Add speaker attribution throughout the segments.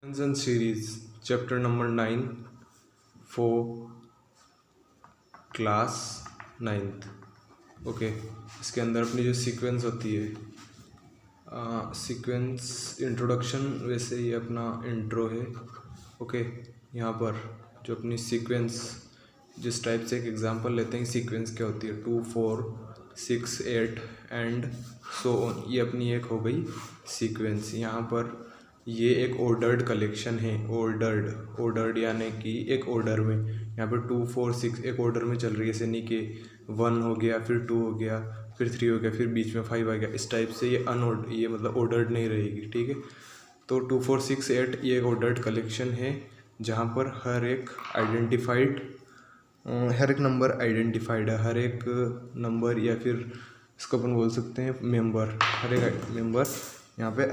Speaker 1: and series chapter number 9 for class ninth. Okay, इसके अंदर अपनी जो सीक्वेंस होती है, सीक्वेंस इंट्रोडक्शन, वैसे ये अपना इंट्रो है। ओके, यहाँ पर जो अपनी सीक्वेंस जिस टाइप से एक एग्जांपल लेते हैं सीक्वेंस क्या होती है, 2 4 6 8 एंड सो ऑन, ये अपनी एक हो गई सीक्वेंस। यहाँ पर ये एक ऑर्डर्ड कलेक्शन है, ऑर्डर्ड यानी कि एक ऑर्डर में। यहाँ पर 2 4 6 एक ऑर्डर में चल रही है, यानी कि 1 हो गया, फिर 2 हो गया, फिर 3 हो गया, फिर बीच में 5 आ गया। इस टाइप से ये ये मतलब ऑर्डर्ड नहीं रहेगी, ठीक है। तो 2 4 6 8 ये एक ऑर्डर्ड कलेक्शन है जहाँ पर हर एक नंबर आइडेंटिफाइड है, हर एक नंबर या फिर इसको अपन बोल सकते हैं मेंबर, हर एक मेंबर यहाँ पे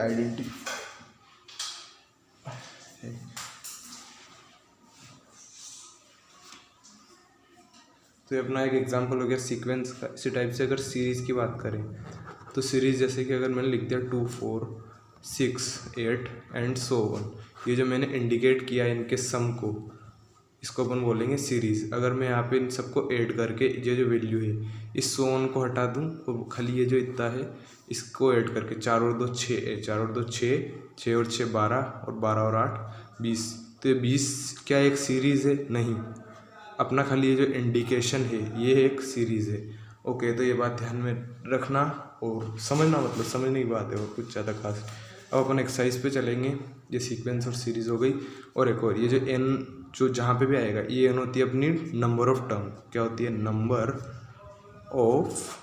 Speaker 1: तो ये अपना एक एग्जांपल हो गया सीक्वेंस का। इसी टाइप से अगर सीरीज़ की बात करें तो सीरीज़ जैसे कि अगर मैंने लिख दिया 2 4 6 8 एंड सो ऑन, ये जो मैंने इंडिकेट किया इनके सम को, इसको अपन बोलेंगे सीरीज़। अगर मैं यहाँ पे इन सबको ऐड करके ये जो वैल्यू है इस सो ऑन को हटा दूँ तो खाली ये जो इतना है इसको ऐड करके 4 और 2 6, 4 और 2 6, 6 और 6 12, और 12 और 8 20। तो ये 20 क्या एक सीरीज़ है? नहीं, अपना खाली ये जो इंडिकेशन है ये एक सीरीज़ है। ओके, तो ये बात ध्यान में रखना और समझना, मतलब समझने की बात है और कुछ ज़्यादा खास। अब अपन एक्सरसाइज पे चलेंगे। ये सीक्वेंस और सीरीज़ हो गई। और एक और, ये जो एन जो जहाँ पे भी आएगा ये एन होती है अपनी नंबर ऑफ टर्म। क्या होती है? नंबर ऑफ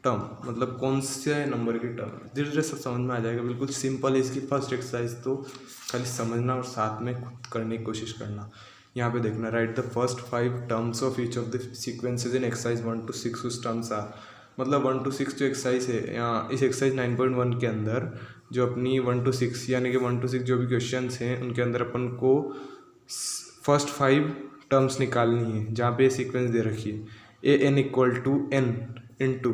Speaker 1: टर्म, मतलब कौन से नंबर की टर्म। धीरे धीरे सब समझ में आ जाएगा, बिल्कुल सिंपल है इसकी फर्स्ट एक्सरसाइज, तो खाली समझना और साथ में खुद करने की कोशिश करना। यहाँ पे देखना, right the first 5 terms of each of the sequences in exercise 1 to 6 उस टर्म्स आर, मतलब 1 to 6 जो एक्सरसाइज है यहाँ इस एक्सरसाइज 9.1 के अंदर जो अपनी 1 to 6 यानी कि 1 to 6 जो भी क्वेश्चन हैं उनके अंदर अपन को फर्स्ट 5 टर्म्स निकालनी है जहाँ पे सीक्वेंस दे रखी है a n equal to n into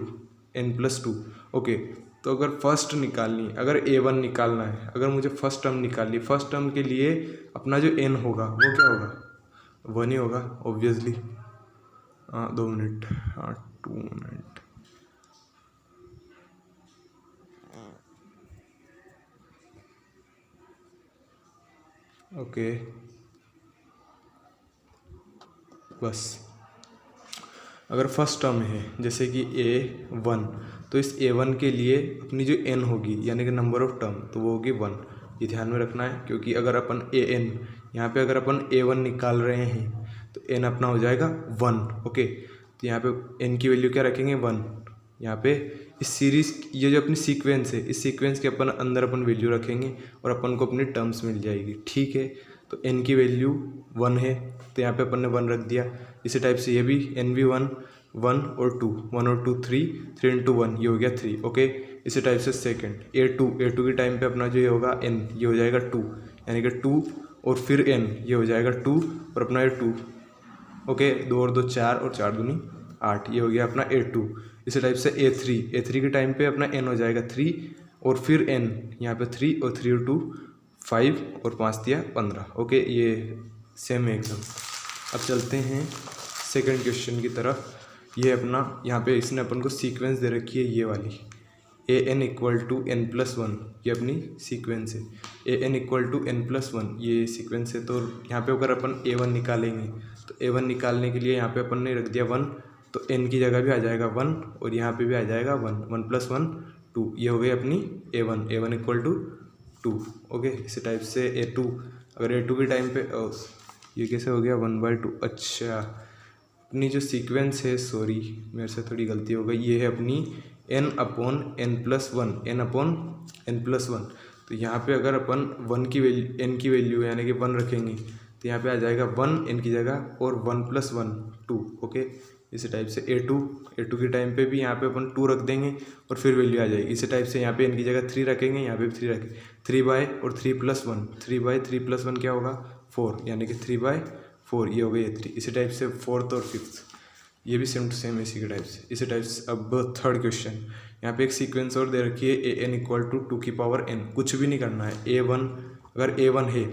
Speaker 1: n plus 2। Okay, तो अगर फर्स्ट निकालनी है, अगर A1 निकालना है, अगर मुझे फर्स्ट टर्म निकालनी है, फर्स्ट टर्म के लिए अपना जो n होगा वो क्या होगा? 1 ही होगा ऑब्वियसली। 2 minute, 2 minute. ओके, बस अगर फर्स्ट टर्म है जैसे कि A1, तो इस A1 के लिए अपनी जो n होगी यानी कि नंबर ऑफ टर्म, तो वो होगी 1। ये ध्यान में रखना है, क्योंकि अगर अपन AN यहाँ पे अगर अपन A1 निकाल रहे हैं तो n अपना हो जाएगा 1। ओके, तो यहाँ पे n की वैल्यू क्या रखेंगे? 1। यहाँ पे इस सीरीज़, ये जो अपनी सीक्वेंस है, इस सीक्वेंस के अंदर अपन वैल्यू रखेंगे और अपन को अपनी टर्म्स मिल जाएगी, ठीक है। तो n की वैल्यू 1 है तो यहाँ पे अपन ने 1 रख दिया। इसी टाइप से ये भी n भी 1 और 2, 1 और 2 3, 3 इंटू 1 ये हो गया 3। ओके, इसी टाइप से सेकंड A2 के टाइम पे अपना जो ये होगा n, ये हो जाएगा 2, यानी कि 2 और फिर n, ये हो जाएगा 2 और अपना ये 2। ओके, 2 और 2 4 और 4 दूनी 8, ये हो गया अपना A2। इसी टाइप से A3 के टाइम पे अपना n हो जाएगा 3 और फिर n, यहाँ पे 3 और 3 और 2 5 और 5 दिया 15। ओके, ये सेम है एकदम। अब चलते हैं सेकंड क्वेश्चन की तरफ। ये अपना यहाँ पे इसने अपन को सीक्वेंस दे रखी है ये वाली, an equal to n plus 1, ये अपनी सीक्वेंस है। an equal to n plus 1 ये सीक्वेंस है। तो यहाँ पे अगर अपन A1 निकालेंगे तो A1 निकालने के लिए यहाँ पे अपन ने रख दिया 1, तो n की जगह भी आ जाएगा 1 और यहाँ पे भी आ जाएगा 1, 1 प्लस 1 2, ये हो गई अपनी A1 इक्वल टू 2। ओके, इसी टाइप से A2, अगर A2 के टाइम पे ये कैसे हो गया 1/2। अच्छा, अपनी जो सीक्वेंस है, सॉरी मेरे से थोड़ी गलती हो गई, ये है अपनी n upon n plus 1, n upon n plus 1। तो यहाँ पे अगर अपन 1 की वैल्यू, n की वैल्यू यानी कि 1 रखेंगे तो यहाँ पे आ जाएगा 1 n की जगह और 1 प्लस 1 2। ओके, इसी टाइप से A2 के टाइम पे भी यहाँ पे अपन 2 रख देंगे और फिर वैल्यू आ जाएगी। इसी टाइप से यहाँ पे n की जगह 3 रखेंगे, यहाँ पे भी 3 रखेंगे, 3 और 3 प्लस 1, 3 प्लस 1 क्या होगा? 4, यानी कि 3/4, ये हो गई 3। इसी टाइप से फोर्थ और फिफ्थ ये भी सेम टू सेम इसी के टाइप से। इसी टाइप से अब थर्ड क्वेश्चन, यहाँ पे एक सीक्वेंस और दे रखी है an इक्वल टू 2 की पावर n। कुछ भी नहीं करना है, A1 अगर A1 है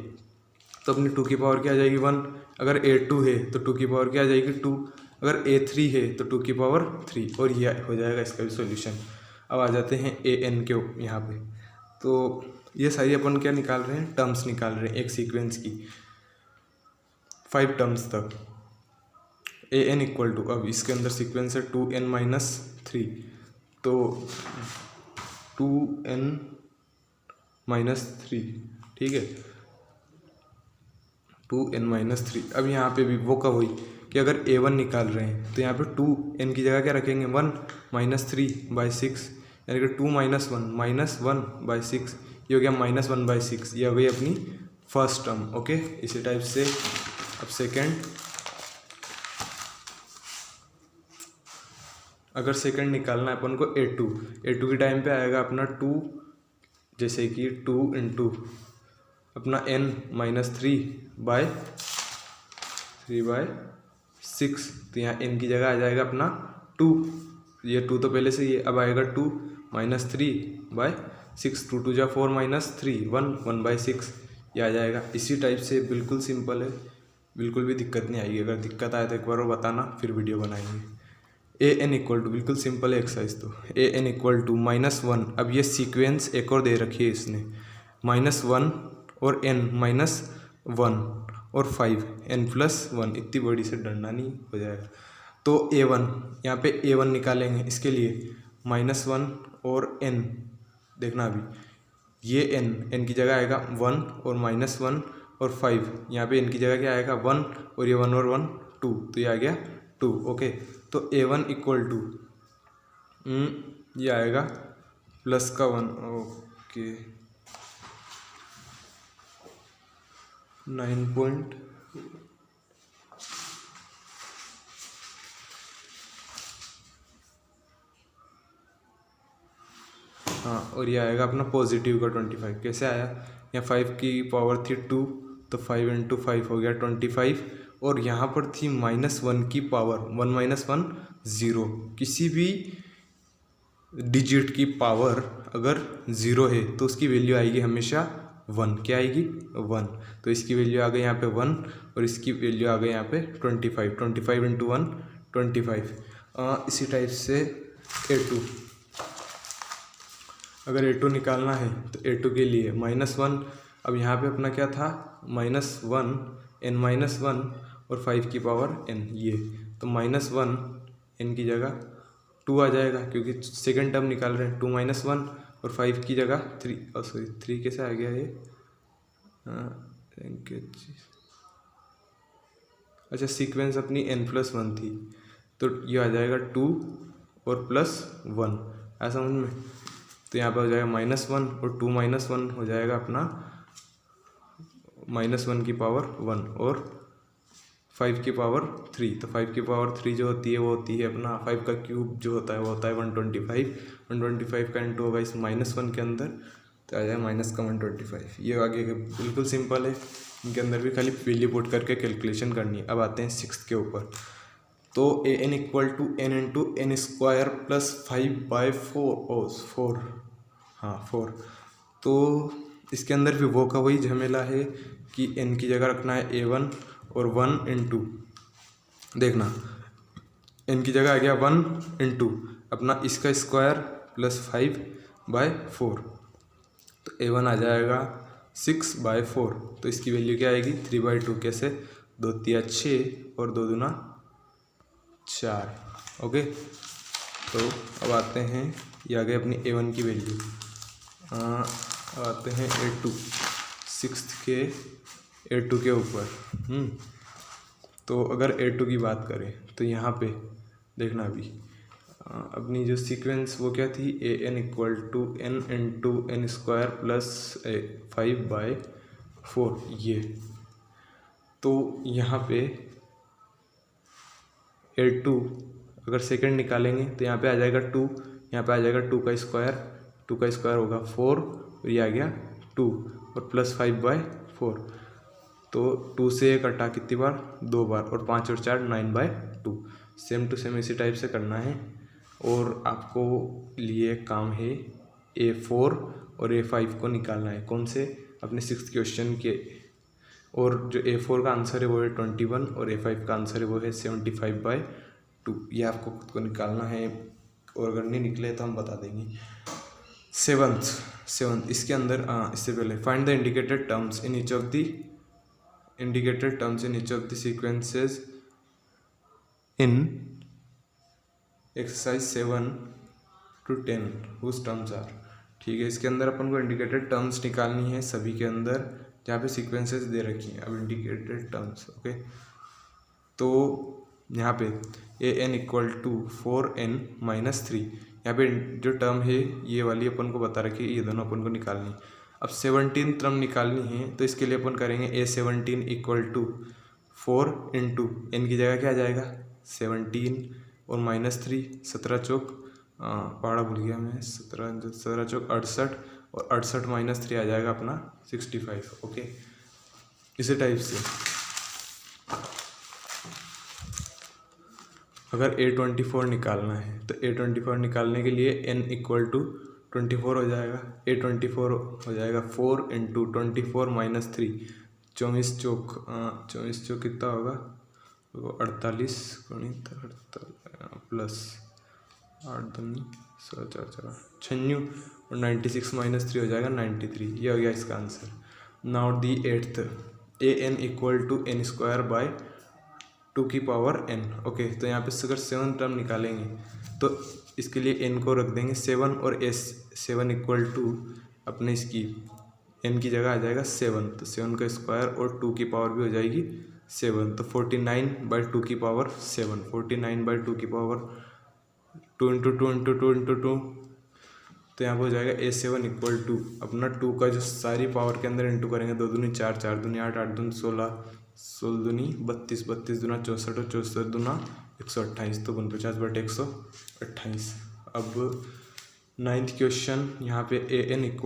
Speaker 1: तो अपनी 2 की पावर क्या आ जाएगी 1, अगर A2 है तो 2 की पावर क्या आ जाएगी 2, अगर A3 है तो 2 की पावर 3, और यह हो जाएगा इसका भी सॉल्यूशन। अब आ जाते हैं AN के यहाँ पे। तो ये सारी अपन क्या निकाल रहे हैं, टर्म्स निकाल रहे हैं एक सीक्वेंस की 5 टर्म्स तक। AN इक्वल टू, अब इसके अंदर सीक्वेंस है 2n-3, तो 2n-3, ठीक है, 2n-3। अब यहाँ पे भी वो कब हुई कि अगर A1 निकाल रहे हैं तो यहाँ पे 2n की जगह क्या रखेंगे 1-3/6, यानी कि 2-1 ये हो गया -1/6, ये हो गई अपनी फर्स्ट टर्म। ओके, इसी टाइप से अब सेकेंड, अगर सेकेंड निकालना है अपन को A2 के टाइम पे आएगा अपना 2, जैसे कि 2 इंटू अपना n-3/6, तो यहाँ n की जगह आ जाएगा अपना 2, ये 2 तो पहले से ही है, अब आएगा 2-3/6, 2 2 जा 4 -3, 1/6, ये आ जाएगा। इसी टाइप से बिल्कुल सिंपल है, बिल्कुल भी दिक्कत नहीं आएगी। अगर दिक्कत आए तो एक बार वो बताना, फिर वीडियो बनाएंगे। AN इक्वल टू, बिल्कुल सिंपल है एक्सरसाइज तो, AN इक्वल टू -1, अब ये सीक्वेंस एक और दे रखी है इसने, -1 और n-1 और 5, n+1, इतनी बड़ी से डरना नहीं, हो जाएगा। तो A1, यहाँ पे A1 निकालेंगे, इसके लिए -1 और n, देखना अभी ये n की जगह आएगा 1 और -1 और 5, यहाँ पे n की जगह क्या आएगा 1, और ये 1 और 1 2, तो ये आ गया 2। ओके, तो A1 इक्वल टू ये आएगा प्लस का 1, ओके 9 हाँ, और ये आएगा अपना पॉजिटिव का 25। कैसे आया, यहाँ 5 की पावर थी 2, तो 5 × 5 हो गया 25, और यहाँ पर थी -1 की पावर, 1 - 1 0, किसी भी डिजिट की पावर अगर 0 है तो उसकी वैल्यू आएगी हमेशा 1, क्या आएगी 1, तो इसकी वैल्यू आ गई यहाँ पे 1, और इसकी वैल्यू आ गई यहाँ पे 25, 25 × 1 25। इसी टाइप से A2, अगर A2 निकालना है तो A2 के लिए -1, अब यहाँ पे अपना क्या था -1, n-1 और 5 की पावर n, ये तो -1 n की जगह 2 आ जाएगा, क्योंकि सेकंड टर्म निकाल रहे हैं, 2 - 1 और 5 की जगह 3, सॉरी 3 कैसे आ गया ये, थैंक यू। अच्छा, सीक्वेंस अपनी n+1 थी, तो ये आ जाएगा 2 और +1, ऐसा समझ में, तो यहाँ पे हो जाएगा -1 और 2 - 1 हो जाएगा अपना -1 की पावर 1 और 5 की पावर 3, तो 5 की पावर 3 जो होती है वो होती है अपना 5 का क्यूब जो होता है वो होता है 125, 125 का इंटू होगा इस -1 के अंदर, तो आ जाएगा -125। ये आगे बिल्कुल सिंपल है, इनके अंदर भी खाली वैल्यू पुट करके कैलकुलेशन करनी है। अब आते हैं 6th के ऊपर, तो AN equal to n × n² + 5/4, हाँ 4, तो इसके अंदर भी वो का वही झमेला है कि n की जगह रखना है A1 और 1 इंटू, देखना n की जगह आ गया 1 इंटू अपना इसका स्क्वायर प्लस 5/4, तो A1 आ जाएगा 6/4, तो इसकी वैल्यू क्या आएगी 3/2, कैसे 2 × 6 और 2 दूना 4। ओके, तो अब आते हैं, ये आ गई अपनी A1 की वैल्यू। अब आते हैं A2, 6th के A2 के ऊपर। तो अगर A2 की बात करें तो यहाँ पे देखना अभी अपनी जो सीक्वेंस वो क्या थी, AN equal to n × n² + 5/4, ये तो यहाँ पे A2 अगर सेकंड निकालेंगे तो यहाँ पे आ जाएगा 2, यहाँ पे आ जाएगा 2 का स्क्वायर होगा 4, और ये आ गया 2 और प्लस 5/4, तो 2 से कटा कितनी बार 2 बार, और 5 और 4 9/2। सेम टू सेम इसी टाइप से करना है। और आपको लिए काम है A4 और A5 को निकालना है, कौन से अपने 6th क्वेश्चन के। और जो A4 का आंसर है वो है 21 और A5 का आंसर है वो है 75/2। ये आपको खुद को निकालना है, और अगर नहीं निकले तो हम बता देंगे। सेवन्थ इसके अंदर इससे पहले find the indicated terms in each of the sequences in exercise 7 to 10 whose terms are. ठीक है, इसके अंदर अपन को इंडिकेटेड टर्म्स निकालनी है सभी के अंदर जहाँ पे सीक्वेंसेस दे रखी हैं। अब इंडिकेटेड टर्म्स, ओके, तो यहाँ पे an = 4n-3, यहाँ पे जो टर्म है ये वाली अपन को बता रखी है, ये दोनों अपन को निकालनी है। अब 17 टर्म निकालनी है, तो इसके लिए अपन करेंगे a17 = 4 × n की जगह क्या आ जाएगा 17 और -3, 17 चौक पहाड़ा भूल गया मैं, 17 चौक 68 और 68 - 3 आ जाएगा अपना 65। ओके, इसी टाइप से अगर A24 निकालना है तो A24 निकालने के लिए n = 24 हो जाएगा। A24 हो जाएगा 4 × 24 - 3, 24 चौक कितना होगा, 48 प्लस 8 दूनी 16 4 96 और 96 - 3 हो जाएगा 93। ये हो गया इसका answer. Now the 8th an = n²/2n। Okay, तो यहाँ पे अगर 7 टर्म निकालेंगे तो इसके लिए n को रख देंगे 7 और s7 = अपने इसकी n की जगह आ जाएगा 7, तो 7 का स्क्वायर और 2 की पावर भी हो जाएगी 7, तो 49/2⁷, 49/2 2 × 2 × 2 × 2, तो यहाँ पर हो जाएगा a7 = अपना 2 का जो सारी पावर के अंदर इंटू करेंगे, 2 दूनी 4, 4 दूनी 8, 8 दूनी 16, 16 दूनी 32, 32 दूना 64 और 64 दूना 128, तो 49/128। अब 9th क्वेश्चन, यहाँ पे an =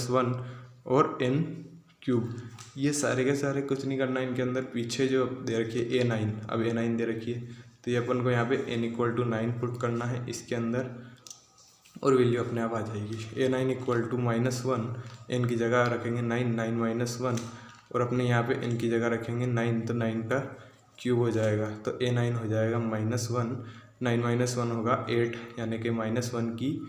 Speaker 1: -1 और n³ ये सारे के सारे कुछ नहीं करना, इनके अंदर पीछे जो दे रखी है a9, अब a9 दे रखी है तो ये अपन को यहाँ पे n = 9 पुट करना है इसके अंदर और वैल्यू अपने आप आ जाएगी। a9 = -1, n की जगह रखेंगे 9, 9 - 1 और अपने यहाँ पे n की जगह रखेंगे 9, तो 9 का क्यूब हो जाएगा, तो a9 हो जाएगा -1, 9 - 1 होगा 8, यानी कि -1 की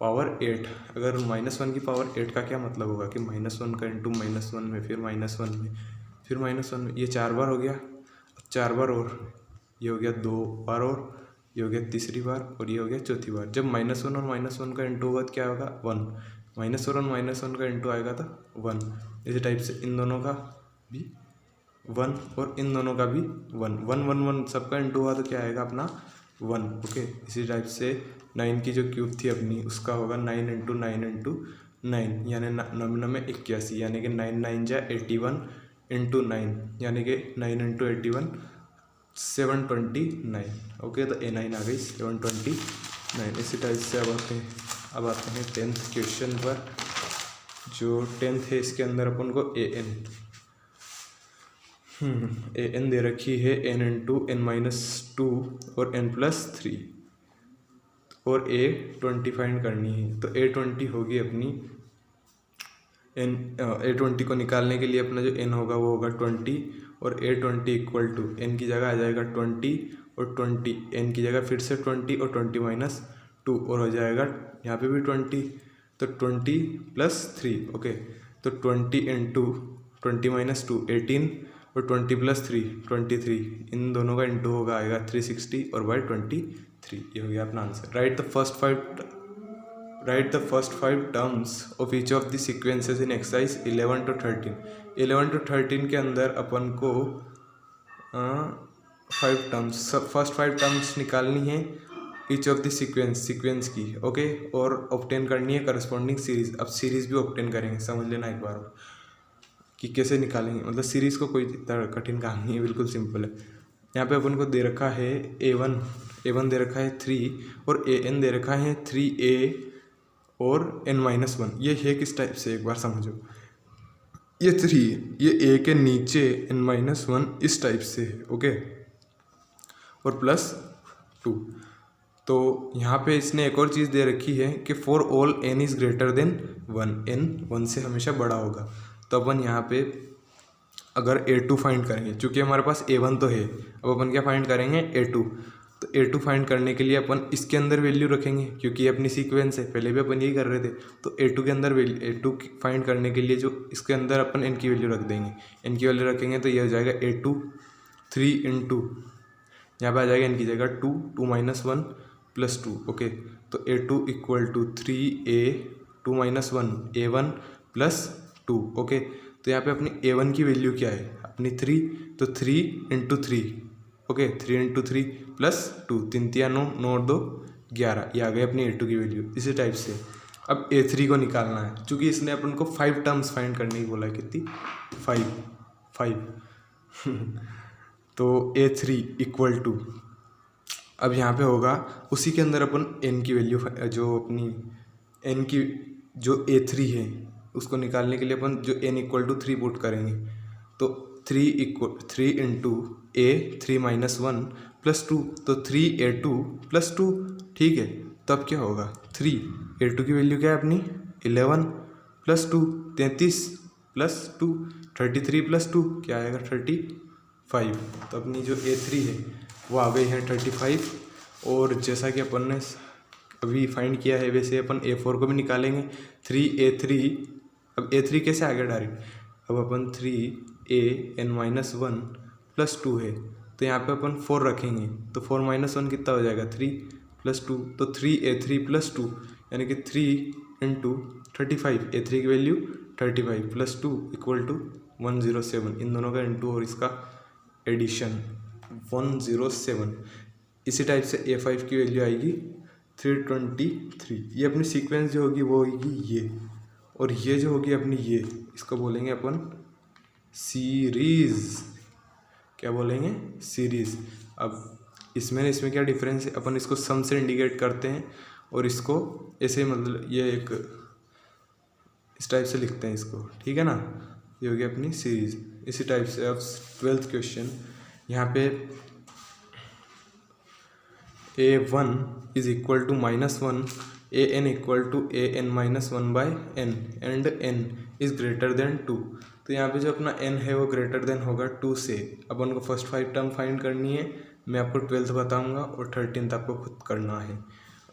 Speaker 1: पावर 8। अगर -1 की पावर 8 का क्या मतलब होगा कि -1 का इंटू -1 में फिर -1 में फिर -1 में, ये 4 बार हो गया। अब 4 बार और ये हो गया 2 बार और ये हो गया तीसरी बार और ये हो गया चौथी बार। जब -1 और -1 का इंटू होगा तो क्या होगा 1, -1 और -1 का इंटू आएगा तो 1। इसी टाइप से इन दोनों का भी 1 और इन दोनों का भी 1, 1 1 1 सबका इंटू हुआ तो क्या आएगा अपना 1। ओके, इसी टाइप से 9 की जो क्यूब थी अपनी उसका होगा 9 × 9 × 9, यानी 9 में 81, यानी कि 9 9 जा 81 × 9, यानी कि 9 × 81 729। ओके, तो a9 आ गई 729। इसी टाइप से अब आते हैं 10th क्वेश्चन पर। जो 10th है इसके अंदर अपन को an दे रखी है n × n-2 और n+3 और a20 फाइंड करनी है। तो a20 होगी अपनी a20 को निकालने के लिए अपना जो n होगा वो होगा 20 और a20 = n की जगह आ जाएगा 20 और 20, n की जगह फिर से 20 और 20 - 2 और हो जाएगा यहाँ पे भी 20, तो 20 + 3। ओके, तो 20 × 20 - 2 18 और 20 + 3 23, इन दोनों का इंटू होगा आएगा 360 और बाय 23। ये हो गया अपना answer. Right the first 5 terms of each of the sequences in exercise 11 to 13। 11 to 13 के अंदर अपन को 5 टर्म्स निकालनी है ईच ऑफ द सीक्वेंस की। ओके, और ऑब्टेन करनी है करस्पॉन्डिंग सीरीज। अब सीरीज भी ऑब्टेन करेंगे, समझ लेना एक बार कि कैसे निकालेंगे। मतलब सीरीज को कोई इतना कठिन काम नहीं है, बिल्कुल सिंपल है। यहाँ पे अपन को दे रखा है a1 दे रखा है 3 और an दे रखा है 3a और n-1। ये है किस टाइप से एक बार समझो, ये 3 ये a के नीचे n-1 इस टाइप से है। ओके, और +2, तो यहाँ पे इसने एक और चीज़ दे रखी है कि for all n is greater then 1, n 1 से हमेशा बड़ा होगा। तो अपन यहाँ पे अगर a2 फाइंड करेंगे, चूँकि हमारे पास a1 तो है, अब अपन क्या फाइंड करेंगे a2। तो a2 फाइंड करने के लिए अपन इसके अंदर वैल्यू रखेंगे, क्योंकि ये अपनी सीक्वेंस है, पहले भी अपन यही कर रहे थे। तो a2 के अंदर a2 फाइंड करने के लिए जो इसके अंदर अपन n की वैल्यू रख देंगे, n की वैल्यू रखेंगे तो ये हो जाएगा a2 3 इंटू, यहाँ पर आ जाएगा n की जगह 2 2 माइनस 1 प्लस 2। ओके, तो a2 equal to 3a 2 minus 1 a1 plus 2। Okay, तो यहाँ पे अपनी a1 की वैल्यू क्या है, अपनी 3, तो 3 इंटू 3। ओके, 3 इंटू 3 प्लस 2, 3 3 9 9 2 11, ये आ गई अपनी a2 की वैल्यू। इसी टाइप से अब a3 को निकालना है, क्योंकि इसने अपन को 5 टर्म्स फाइंड करने की बोला है। कितनी? 5 तो a3 इक्वल टू, अब यहाँ पे होगा उसी के अंदर अपन n की वैल्यू, जो अपनी n की जो a3 है उसको निकालने के लिए अपन जो n इक्वल टू 3 पुट करेंगे। तो 3 इंटू a 3 माइनस 1 प्लस 2, तो 3a2 प्लस 2। ठीक है, तब क्या होगा, 3a2 की वैल्यू क्या है अपनी 11 प्लस 2 33 प्लस 2 33 प्लस 2 क्या आएगा 35। तो अपनी जो a3 है वो आ गई है 35। और जैसा कि अपन ने अभी फाइंड किया है वैसे अपन a4 को भी निकालेंगे। 3a3, अब a3 कैसे आ गया डायरेक्ट, अब अपन 3a n-1 प्लस 2 है, तो यहाँ पे अपन 4 रखेंगे, तो 4 माइनस 1 कितना हो जाएगा 3 प्लस 2, तो 3a3 प्लस 2 यानी कि 3 इंटू 35, a3 की वैल्यू 35 प्लस 2 इक्वल टू 107। इन दोनों का इंटू और इसका एडिशन 107। इसी टाइप से a5 की वैल्यू आएगी 323। ये अपनी सीक्वेंस जो होगी वो होगी ये, और ये जो होगी अपनी ये, इसको बोलेंगे अपन सीरीज़। क्या बोलेंगे? सीरीज़। अब इसमें क्या डिफरेंस है, अपन इसको सम से इंडिकेट करते हैं और इसको ऐसे मतलब ये एक इस टाइप से लिखते हैं इसको, ठीक है ना। ये होगी अपनी सीरीज़। इसी टाइप से अब 12th क्वेश्चन, यहाँ पे a1 is equal to -1 an equal to an-1/n and n is greater than 2। तो यहाँ पे जो अपना n है वो ग्रेटर देन होगा 2 से। अपन को फर्स्ट 5 टर्म फाइंड करनी है, मैं आपको 12th बताऊंगा और 13th आपको खुद करना है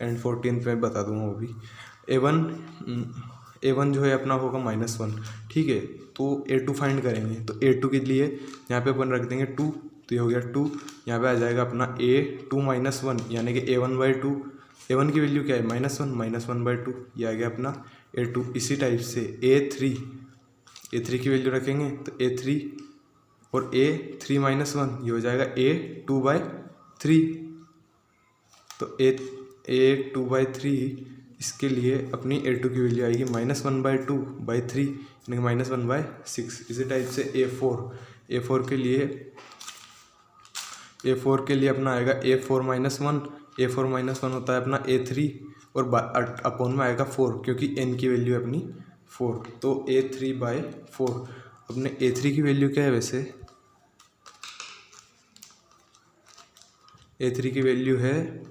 Speaker 1: एंड 14th में बता दूंगा वो भी। a1 जो है अपना होगा -1, ठीक है। तो a2 फाइंड करेंगे, तो a2 के लिए यहाँ पे अपन रख देंगे 2, तो ये हो गया 2। यहाँ पे आ जाएगा अपना a2 माइनस 1 यानी कि a1/2। a1 की वैल्यू क्या है -1/2, ये आ गया अपना a2। इसी टाइप से a3 की वैल्यू रखेंगे, तो a3 और a3 माइनस 1 ये हो जाएगा a2/3। तो a2/3 इसके लिए अपनी a2 की वैल्यू आएगी -1/2/3 यानी कि -1/6। इसी टाइप से a4 के लिए अपना आएगा a4 माइनस 1 होता है अपना a3 और अपॉन में आएगा 4, क्योंकि n की वैल्यू है अपनी 4, तो a3/4। अपने a3 की वैल्यू क्या है वैसे, a3 की वैल्यू है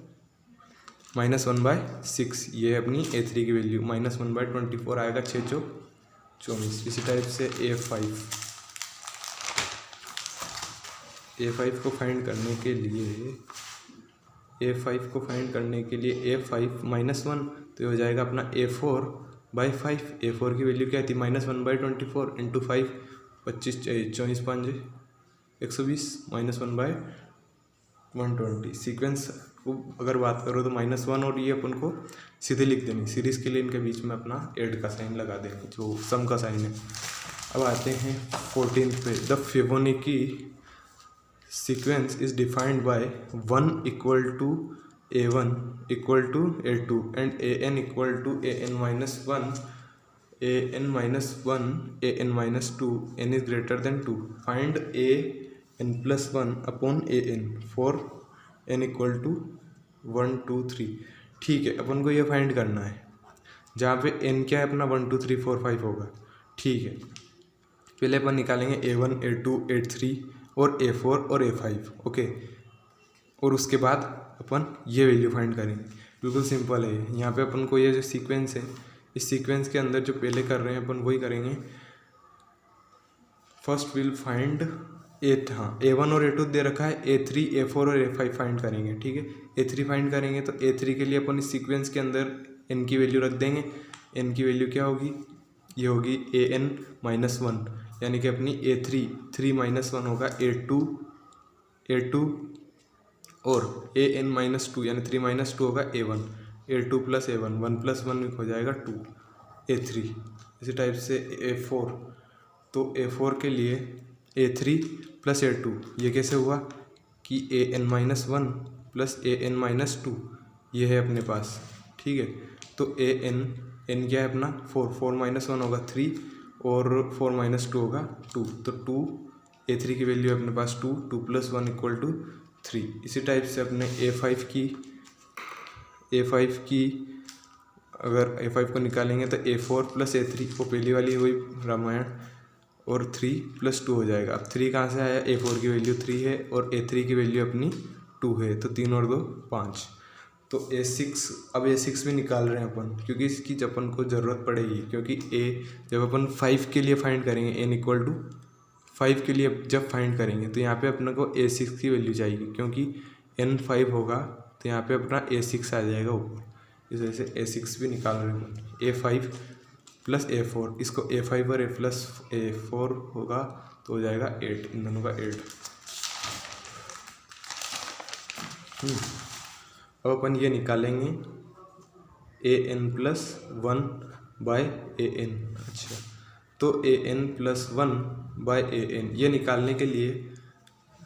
Speaker 1: -1/6, ये है अपनी a3 की वैल्यू। -1/24 आएगा 6 चौक 24। इसी टाइप से a5 को फाइंड करने के लिए a5 -1, तो ये हो जाएगा अपना a4/5। a4 की वैल्यू क्या थी -1/24 इंटू 5, 25 24 5 120 -1/120। सीक्वेंस को अगर बात करो तो -1 और ये अपन को सीधे लिख देंगे। सीरीज़ के लिए इनके बीच में अपना ऐड का साइन लगा देंगे, जो सम का साइन है। अब आते हैं 14th पे। The Fibonacci sequence is defined by 1 equal to a1 equal to a2 and an equal to an-1 an-2 n is greater than 2. Find an+1 upon an for n equal to 1 2 3। ठीक है, अपन को ये find करना है जहाँ पे n क्या है अपना 1 2 3 4 5 होगा। ठीक है, पहले अपन निकालेंगे a1 a2 a3 और a4 और a5। ओके, और उसके बाद अपन ये वैल्यू फाइंड करेंगे। बिल्कुल सिंपल है। यहाँ पे अपन को ये जो सीक्वेंस है, इस सीक्वेंस के अंदर जो पहले कर रहे हैं अपन वही करेंगे। फर्स्ट विल फाइंड A1 और A2 दे रखा है, A3, A4 और A5 फाइंड करेंगे। ठीक है, A3 फाइंड करेंगे तो A3 के लिए अपन इस सीक्वेंस के अंदर n की वैल्यू रख देंगे। n की वैल्यू क्या होगी, ये होगी an-1, यानी कि अपनी A3 3-1 होगा A2 और an-2 यानी 3-2 होगा A1, A2 + A1 1 + 1 हो जाएगा 2, A3। इसी टाइप से A4, तो A4 के लिए A3 + A2, ये कैसे हुआ कि an-1 + an-2 ये है अपने पास। ठीक है, तो n क्या है अपना 4 1 होगा 3 और 4 - 2 होगा 2, तो 2 A3 की वैल्यू अपने पास 2 + 1 = 3। इसी टाइप से अपने A5 की अगर A5 को निकालेंगे तो A4 + A3, वो पहली वाली हुई रामायण, और 3 + 2 हो जाएगा। अब 3 कहाँ से आया, A4 की वैल्यू 3 है और A3 की वैल्यू अपनी 2 है, तो 3 और 2 5। तो अब A6 भी निकाल रहे हैं अपन, क्योंकि इसकी जब अपन को ज़रूरत पड़ेगी, क्योंकि जब अपन 5 के लिए फाइंड करेंगे, n = 5 के लिए जब फाइंड करेंगे तो यहाँ पे अपने को A6 की वैल्यू चाहिए, क्योंकि n 5 होगा तो यहाँ पे अपना A6 आ जाएगा ऊपर। इस वजह से A6 भी निकाल रहे हैं। A5 + A4, इसको A5 और A4 होगा तो हो जाएगा 8, इन दोनों का 8। अब अपन ये निकालेंगे an+1/an। अच्छा, तो an+1/an ये निकालने के लिए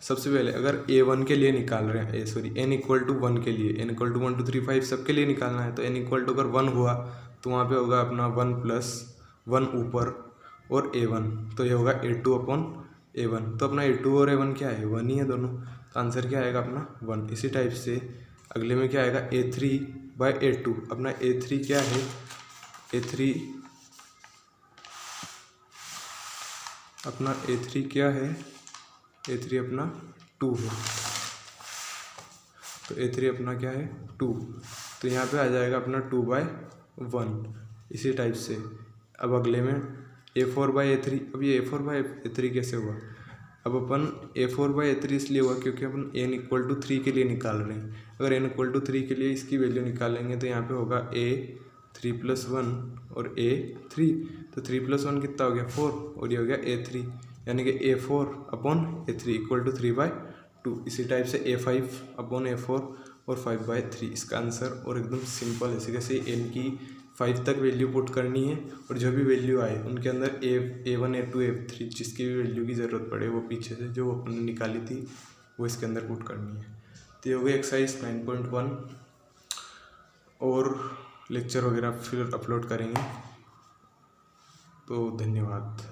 Speaker 1: सबसे पहले अगर A1 के लिए निकाल रहे हैं, n = 1 के लिए, n = 1 2 3 5 सबके लिए निकालना है, तो n = अगर 1 हुआ तो वहाँ पे होगा अपना 1 + 1 ऊपर और A1, तो ये होगा A2/A1। तो अपना A2 और A1 क्या है, 1 ही है दोनों, तो आंसर क्या आएगा अपना 1। इसी टाइप से अगले में क्या आएगा A3/A2। अपना A3 क्या है, A3 क्या है, A3 अपना 2 है, तो A3 अपना क्या है 2, तो यहाँ पे आ जाएगा अपना 2/1। इसी टाइप से अब अगले में A4/A3। अब ये A4/A3 कैसे हुआ, अब अपन A4/A3 इसलिए हुआ क्योंकि अपन n = 3 के लिए निकाल रहे हैं। अगर n = 3 के लिए इसकी वैल्यू निकालेंगे तो यहाँ पे होगा A3 + 1 और A3, तो 3 + 1 कितना हो गया 4, और ये हो गया A3, यानी कि A4/A3 = 3/2। इसी टाइप से A5/A4 और 5/3 इसका आंसर। और एकदम सिंपल है, ऐसे कैसे n की 5 तक वैल्यू पुट करनी है, और जो भी वैल्यू आए उनके अंदर A1 A2 A3 जिसकी भी वैल्यू की ज़रूरत पड़े वो पीछे से जो अपन ने निकाली थी वो इसके अंदर पुट करनी है। तो ये हो गई एक्सरसाइज 9.1, और लेक्चर वगैरह फिर अपलोड करेंगे। तो धन्यवाद।